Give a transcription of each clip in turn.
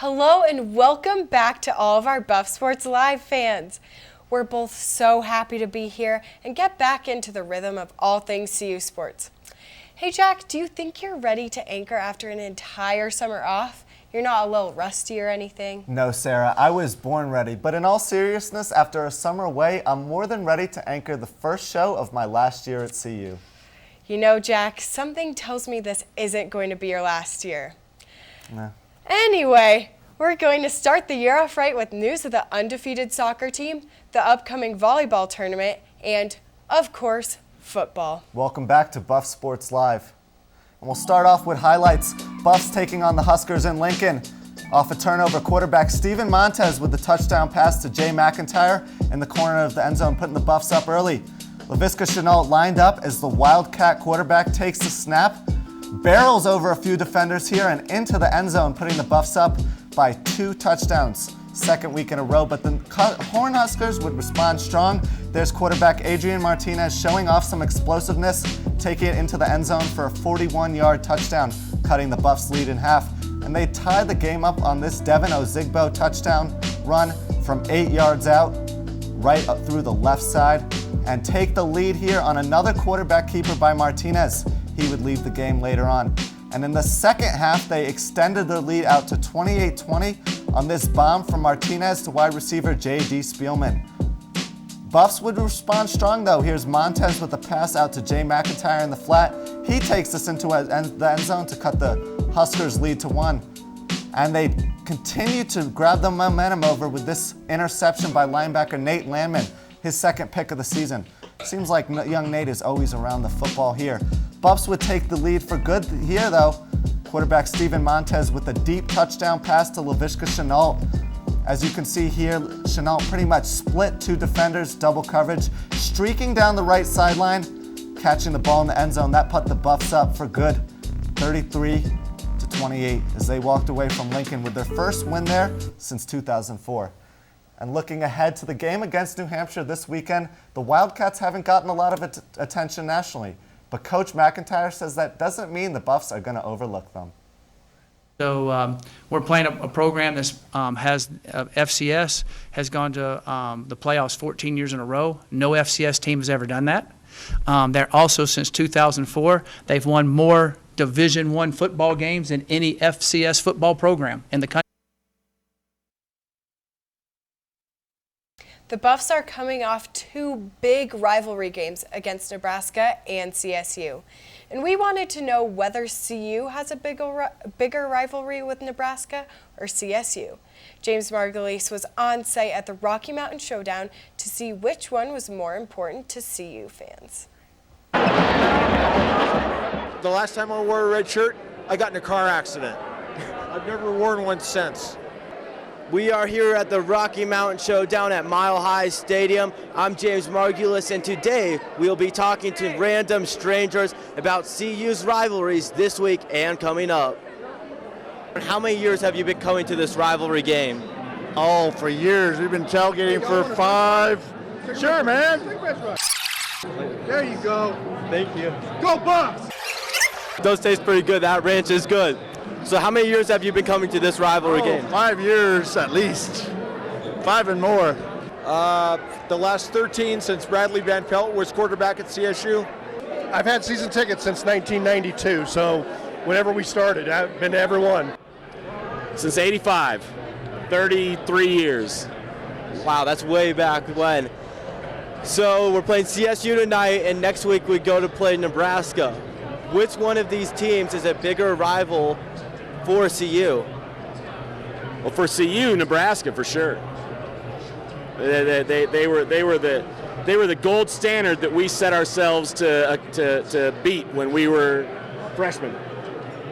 Hello and welcome back to all of our Buff Sports Live fans. We're both so happy to be here and get back into the rhythm of all things CU sports. Hey Jack, do you think you're ready to anchor after an entire summer off? You're not a little rusty or anything? No, Sarah, I was born ready. But in all seriousness, after a summer away, I'm more than ready to anchor the first show of my last year at CU. You know, Jack, something tells me this isn't going to be your last year. No. Anyway, we're going to start the year off right with news of the undefeated soccer team, the upcoming volleyball tournament, and, of course, football. Welcome back to Buff Sports Live. And we'll start off with highlights. Buffs taking on the Huskers in Lincoln. Off a turnover, quarterback Steven Montez with the touchdown pass to Jay McIntyre in the corner of the end zone, putting the Buffs up early. Laviska Chenault lined up as the Wildcat quarterback takes the snap, barrels over a few defenders here and into the end zone, putting the Buffs up by 2 touchdowns. Second week in a row, but the Horned Huskers would respond strong. There's quarterback Adrian Martinez showing off some explosiveness, taking it into the end zone for a 41-yard touchdown, cutting the Buffs' lead in half. And they tie the game up on this Devin Ozigbo touchdown run from 8 yards out, right up through the left side, and take the lead here on another quarterback keeper by Martinez. He would leave the game later on. And in the second half, they extended their lead out to 28-20 on this bomb from Martinez to wide receiver J.D. Spielman. Buffs would respond strong though. Here's Montez with a pass out to Jay McIntyre in the flat. He takes this into the end zone to cut the Huskers' lead to 1. And they continue to grab the momentum over with this interception by linebacker Nate Landman, his second pick of the season. Seems like young Nate is always around the football here. Buffs would take the lead for good here though. Quarterback Steven Montez with a deep touchdown pass to Laviska Chenault. As you can see here, Chenault pretty much split 2 defenders, double coverage, streaking down the right sideline, catching the ball in the end zone. That put the Buffs up for good, 33-28, as they walked away from Lincoln with their first win there since 2004. And looking ahead to the game against New Hampshire this weekend, the Wildcats haven't gotten a lot of attention nationally. But Coach McIntyre says that doesn't mean the Buffs are going to overlook them. So we're playing a program that has FCS, has gone to the playoffs 14 years in a row. No FCS team has ever done that. They're also, since 2004, they've won more Division I football games than any FCS football program in the country. The Buffs are coming off 2 big rivalry games against Nebraska and CSU. And we wanted to know whether CU has a bigger rivalry with Nebraska or CSU. James Margulies was on site at the Rocky Mountain Showdown to see which one was more important to CU fans. The last time I wore a red shirt, I got in a car accident. I've never worn one since. We are here at the Rocky Mountain Showdown at Mile High Stadium. I'm James Margulies, and today we'll be talking to random strangers about CU's rivalries this week and coming up. How many years have you been coming to this rivalry game? Oh, for years. We've been tailgating for 5. Sure, man. There you go. Thank you. Go Buffs! Those taste pretty good. That ranch is good. So how many years have you been coming to this rivalry game? 5 years at least. 5 and more. The last 13 since Bradley Van Pelt was quarterback at CSU. I've had season tickets since 1992, so whenever we started, I've been to every one. Since 85, 33 years. Wow, that's way back when. So we're playing CSU tonight, and next week we go to play Nebraska. Which one of these teams is a bigger rival for CU? Well, for CU, Nebraska for sure. They were the gold standard that we set ourselves to beat when we were freshmen.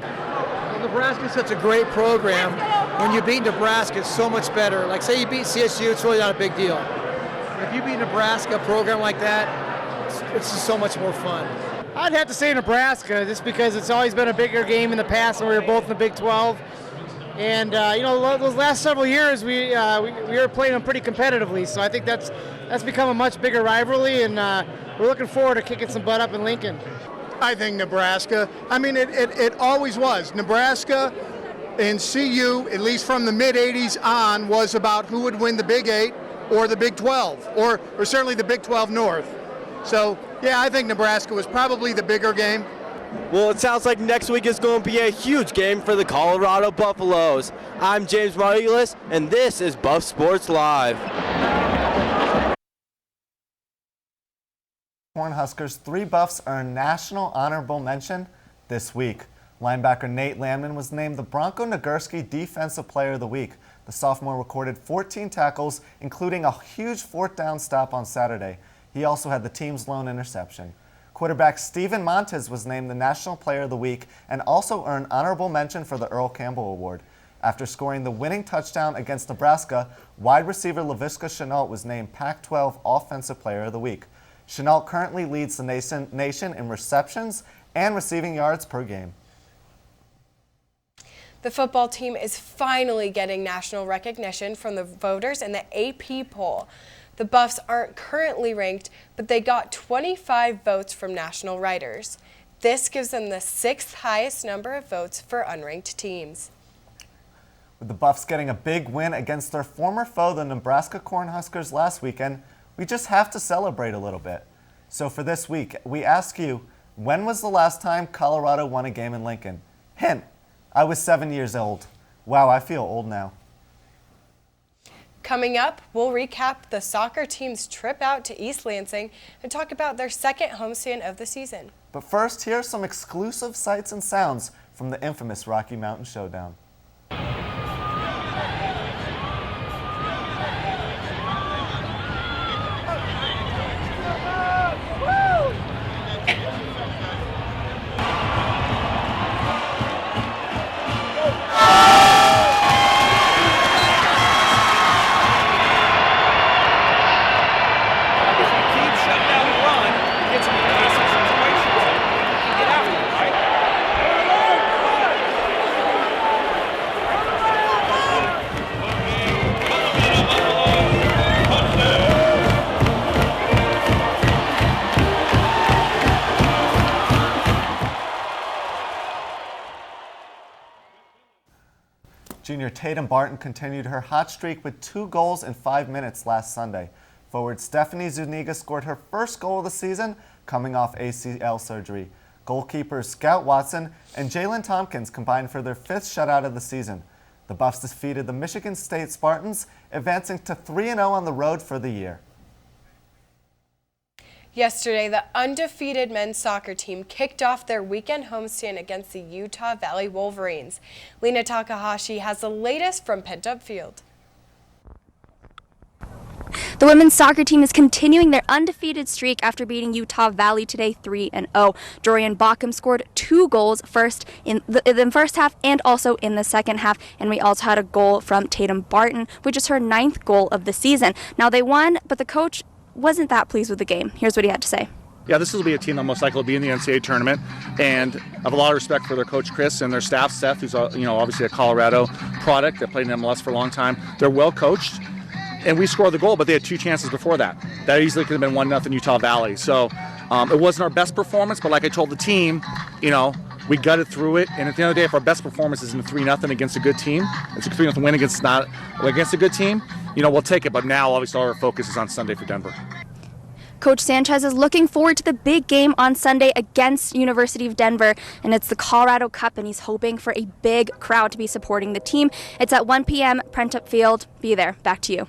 Well, Nebraska's such a great program. When you beat Nebraska, it's so much better. Like, say you beat CSU, it's really not a big deal. If you beat Nebraska, a program like that, it's just so much more fun. I'd have to say Nebraska, just because it's always been a bigger game in the past when we were both in the Big 12. And, those last several years, we were playing them pretty competitively. So I think that's become a much bigger rivalry, and we're looking forward to kicking some butt up in Lincoln. I think Nebraska. I mean, it always was. Nebraska in CU, at least from the mid-'80s on, was about who would win the Big 8 or the Big 12, or certainly the Big 12 North. So, yeah, I think Nebraska was probably the bigger game. Well, it sounds like next week is going to be a huge game for the Colorado Buffaloes. I'm James Margulis, and this is Buff Sports Live. Cornhuskers, 3 Buffs earned National Honorable Mention this week. Linebacker Nate Landman was named the Bronco Nagurski Defensive Player of the Week. The sophomore recorded 14 tackles, including a huge 4th down stop on Saturday. He also had the team's lone interception. Quarterback Steven Montez was named the National Player of the Week and also earned honorable mention for the Earl Campbell Award. After scoring the winning touchdown against Nebraska, wide receiver Laviska Shenault was named Pac-12 Offensive Player of the Week. Shenault currently leads the nation in receptions and receiving yards per game. The football team is finally getting national recognition from the voters in the AP poll. The Buffs aren't currently ranked, but they got 25 votes from national writers. This gives them the 6th highest number of votes for unranked teams. With the Buffs getting a big win against their former foe, the Nebraska Cornhuskers, last weekend, we just have to celebrate a little bit. So for this week, we ask you, when was the last time Colorado won a game in Lincoln? Hint, I was 7 years old. Wow, I feel old now. Coming up, we'll recap the soccer team's trip out to East Lansing and talk about their second homestand of the season. But first, here are some exclusive sights and sounds from the infamous Rocky Mountain Showdown. Junior Tatum Barton continued her hot streak with 2 goals in 5 minutes last Sunday. Forward Stephanie Zuniga scored her first goal of the season, coming off ACL surgery. Goalkeepers Scout Watson and Jalen Tompkins combined for their 5th shutout of the season. The Buffs defeated the Michigan State Spartans, advancing to 3-0 on the road for the year. Yesterday, the undefeated men's soccer team kicked off their weekend homestand against the Utah Valley Wolverines. Lena Takahashi has the latest from Pent Up Field. The women's soccer team is continuing their undefeated streak after beating Utah Valley today 3-0. Dorian Bockham scored 2 goals first in the first half and also in the second half. And we also had a goal from Tatum Barton, which is her 9th goal of the season. Now they won, but the coach wasn't that pleased with the game. Here's what he had to say. Yeah, this will be a team that most likely will be in the NCAA tournament, and I have a lot of respect for their coach Chris and their staff, Seth, who's obviously a Colorado product that played in MLS for a long time. They're well coached, and we scored the goal, but they had 2 chances before that. That easily could have been 1-0 Utah Valley. So it wasn't our best performance, but like I told the team, we gutted through it. And at the end of the day, if our best performance is in the 3-0 against a good team, it's a 3-0 win against a good team, we'll take it. But now, obviously, all our focus is on Sunday for Denver. Coach Sanchez is looking forward to the big game on Sunday against University of Denver, and it's the Colorado Cup, and he's hoping for a big crowd to be supporting the team. It's at 1 p.m. Pent Up Field. Be there. Back to you.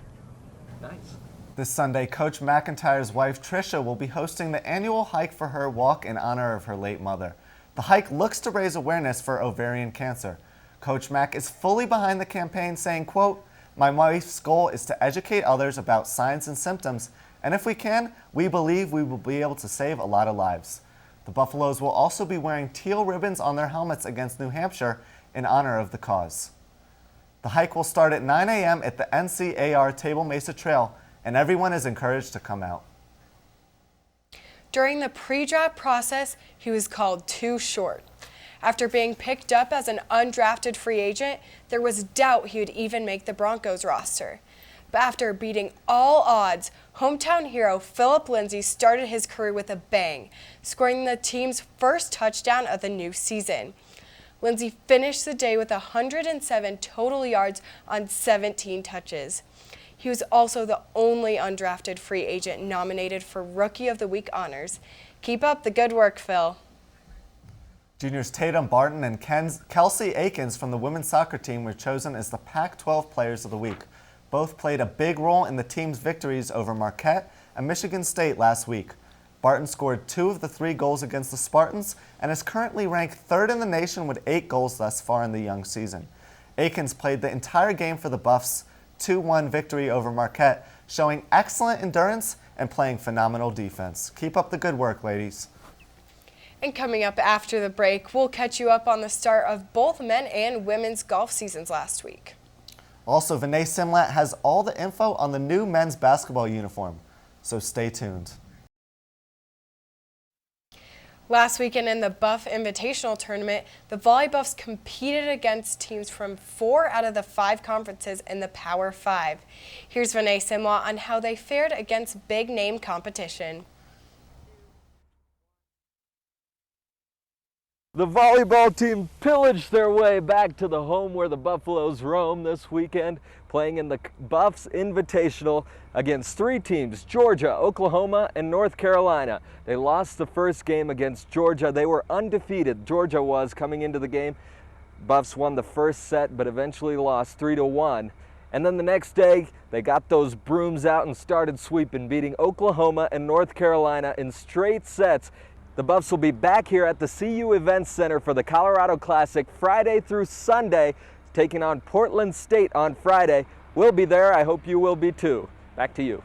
This Sunday, Coach McIntyre's wife, Tricia, will be hosting the annual Hike for Her walk in honor of her late mother. The hike looks to raise awareness for ovarian cancer. Coach Mack is fully behind the campaign, saying, quote, "My wife's goal is to educate others about signs and symptoms, and if we can, we believe we will be able to save a lot of lives." The Buffaloes will also be wearing teal ribbons on their helmets against New Hampshire in honor of the cause. The hike will start at 9 a.m. at the NCAR Table Mesa Trail, and everyone is encouraged to come out. During the pre-draft process, he was called too short. After being picked up as an undrafted free agent, there was doubt he would even make the Broncos roster. But after beating all odds, hometown hero Philip Lindsay started his career with a bang, scoring the team's first touchdown of the new season. Lindsay finished the day with 107 total yards on 17 touches. He was also the only undrafted free agent nominated for Rookie of the Week honors. Keep up the good work, Phil. Juniors Tatum Barton and Kelsey Akins from the women's soccer team were chosen as the Pac-12 Players of the Week. Both played a big role in the team's victories over Marquette and Michigan State last week. Barton scored 2 of the 3 goals against the Spartans and is currently ranked 3rd in the nation with 8 goals thus far in the young season. Akins played the entire game for the Buffs' 2-1 victory over Marquette, showing excellent endurance and playing phenomenal defense. Keep up the good work, ladies. And coming up after the break, we'll catch you up on the start of both men and women's golf seasons last week. Also, Vinay Simlat has all the info on the new men's basketball uniform, so stay tuned. Last weekend in the Buff Invitational Tournament, the Volley Buffs competed against teams from 4 out of the 5 conferences in the Power 5. Here's Vinay Simlat on how they fared against big-name competition. The volleyball team pillaged their way back to the home where the Buffaloes roam this weekend, playing in the Buffs Invitational against 3 teams, Georgia, Oklahoma, and North Carolina. They lost the first game against Georgia. They were undefeated, Georgia was, coming into the game. Buffs won the first set, but eventually lost 3-1. And then the next day, they got those brooms out and started sweeping, beating Oklahoma and North Carolina in straight sets. The Buffs will be back here at the CU Events Center for the Colorado Classic Friday through Sunday, taking on Portland State on Friday. We'll be there. I hope you will be too. Back to you.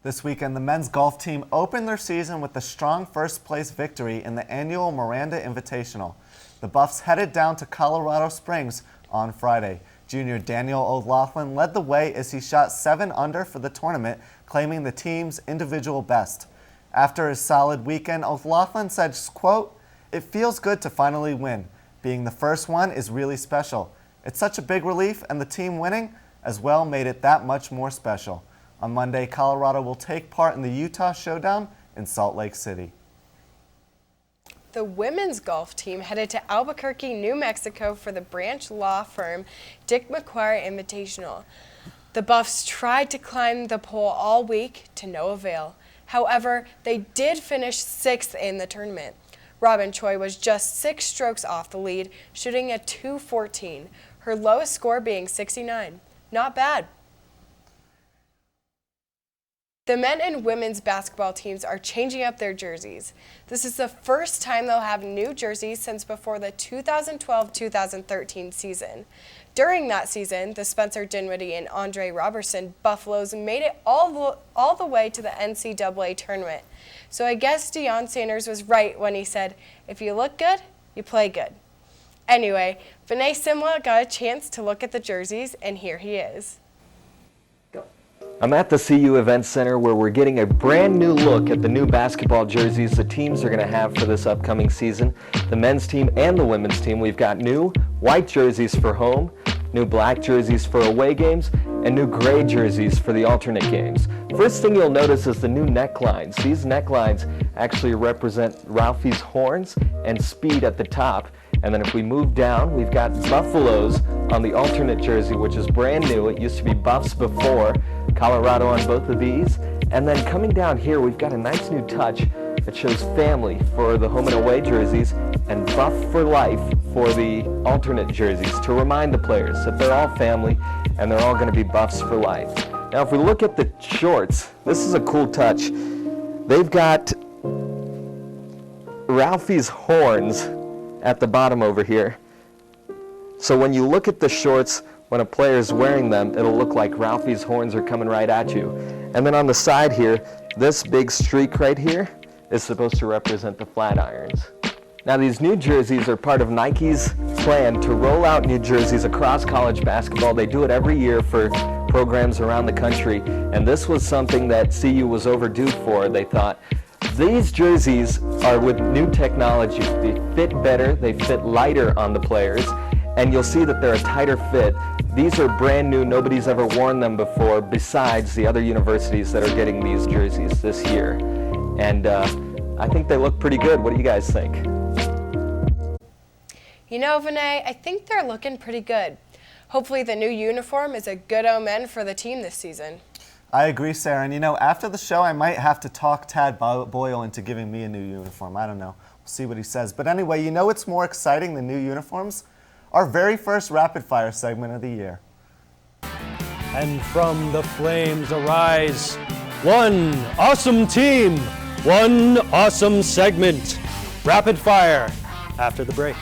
This weekend, the men's golf team opened their season with a strong first-place victory in the annual Miranda Invitational. The Buffs headed down to Colorado Springs on Friday. Junior Daniel O'Loughlin led the way as he shot 7 under for the tournament, claiming the team's individual best. After his solid weekend, O'Loughlin said, quote, "It feels good to finally win. Being the first one is really special. It's such a big relief, and the team winning as well made it that much more special." On Monday, Colorado will take part in the Utah Showdown in Salt Lake City. The women's golf team headed to Albuquerque, New Mexico for the branch law firm Dick McQuire Invitational. The Buffs tried to climb the pole all week to no avail. However, they did finish 6th in the tournament. Robin Choi was just 6 strokes off the lead, shooting a .214, her lowest score being 69. Not bad. The men and women's basketball teams are changing up their jerseys. This is the first time they'll have new jerseys since before the 2012-2013 season. During that season, the Spencer Dinwiddie and Andre Robertson Buffaloes made it all the way to the NCAA tournament. So I guess Deion Sanders was right when he said, if you look good, you play good. Anyway, Vinay Simla got a chance to look at the jerseys, and here he is. I'm at the CU Events Center where we're getting a brand new look at the new basketball jerseys the teams are going to have for this upcoming season. The men's team and the women's team, we've got new white jerseys for home, new black jerseys for away games, and new gray jerseys for the alternate games. First thing you'll notice is the new necklines. These necklines actually represent Ralphie's horns and speed at the top. And then if we move down, we've got Buffaloes on the alternate jersey, which is brand new. It used to be Buffs before. Colorado on both of these. And then coming down here, we've got a nice new touch that shows family for the home and away jerseys and Buff for life for the alternate jerseys to remind the players that they're all family and they're all going to be Buffs for life. Now, if we look at the shorts, this is a cool touch. They've got Ralphie's horns at the bottom over here. So when you look at the shorts, when a player is wearing them, it'll look like Ralphie's horns are coming right at you. And then on the side here, this big streak right here is supposed to represent the Flatirons. Now these new jerseys are part of Nike's plan to roll out new jerseys across college basketball. They do it every year for programs around the country, and this was something that CU was overdue for. They thought, these jerseys are with new technology. They fit better, they fit lighter on the players, and you'll see that they're a tighter fit. These are brand new, nobody's ever worn them before besides the other universities that are getting these jerseys this year. And I think they look pretty good. What do you guys think? You know, Vinay, I think they're looking pretty good. Hopefully the new uniform is a good omen for the team this season. I agree, Sarah. And you know, after the show, I might have to talk Tad Boyle into giving me a new uniform. I don't know. We'll see what he says. But anyway, you know what's more exciting than new uniforms? Our very first rapid fire segment of the year. And from the flames arise one awesome team, one awesome segment. Rapid fire after the break.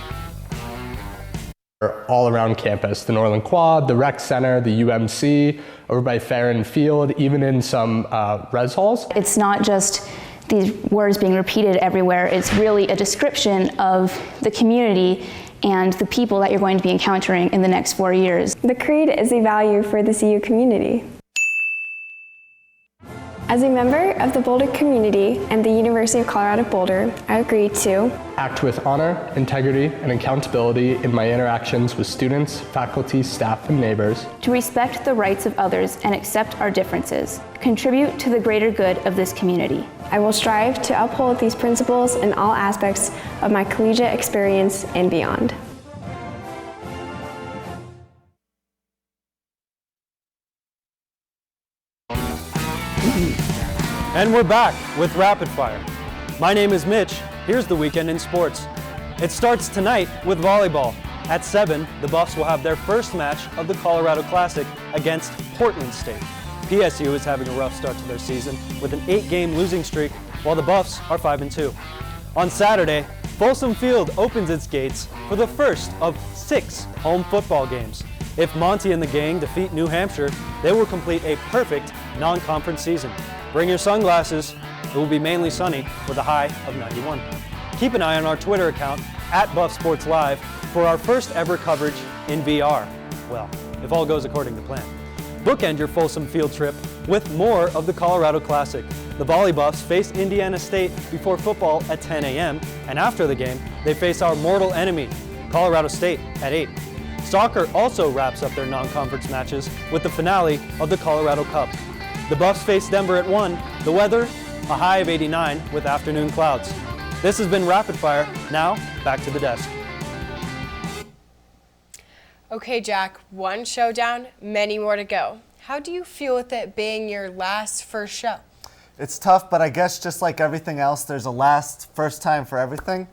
All around campus, the Norland Quad, the Rec Center, the UMC, over by Farron Field, even in some res halls. It's not just these words being repeated everywhere, it's really a description of the community and the people that you're going to be encountering in the next 4 years. The creed is a value for the CU community. As a member of the Boulder community and the University of Colorado Boulder, I agree to act with honor, integrity, and accountability in my interactions with students, faculty, staff, and neighbors. To respect the rights of others and accept our differences. Contribute to the greater good of this community. I will strive to uphold these principles in all aspects of my collegiate experience and beyond. And we're back with Rapid Fire. My name is Mitch. Here's the weekend in sports. It starts tonight with volleyball. At 7, the Buffs will have their first match of the Colorado Classic against Portland State. PSU is having a rough start to their season with an 8-game losing streak, while the Buffs are 5-2. On Saturday, Folsom Field opens its gates for the first of 6 home football games. If Monty and the gang defeat New Hampshire, they will complete a perfect non-conference season. Bring your sunglasses. It will be mainly sunny with a high of 91. Keep an eye on our Twitter account @BuffSports Live for our first ever coverage in VR. Well, if all goes according to plan. Bookend your Folsom Field trip with more of the Colorado Classic. The Volley Buffs face Indiana State before football at 10 a.m. and after the game, they face our mortal enemy, Colorado State, at 8. Soccer also wraps up their non-conference matches with the finale of the Colorado Cup. The Buffs face Denver at 1. The weather, a high of 89 with afternoon clouds. This has been Rapid Fire. Now, back to the desk. Okay, Jack, one show down, many more to go. How do you feel with it being your first show? It's tough, but I guess just like everything else, there's a first time for everything.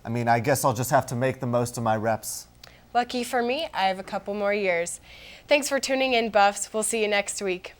I mean, I guess I'll just have to make the most of my reps. Lucky for me, I have a couple more years. Thanks for tuning in, Buffs. We'll see you next week.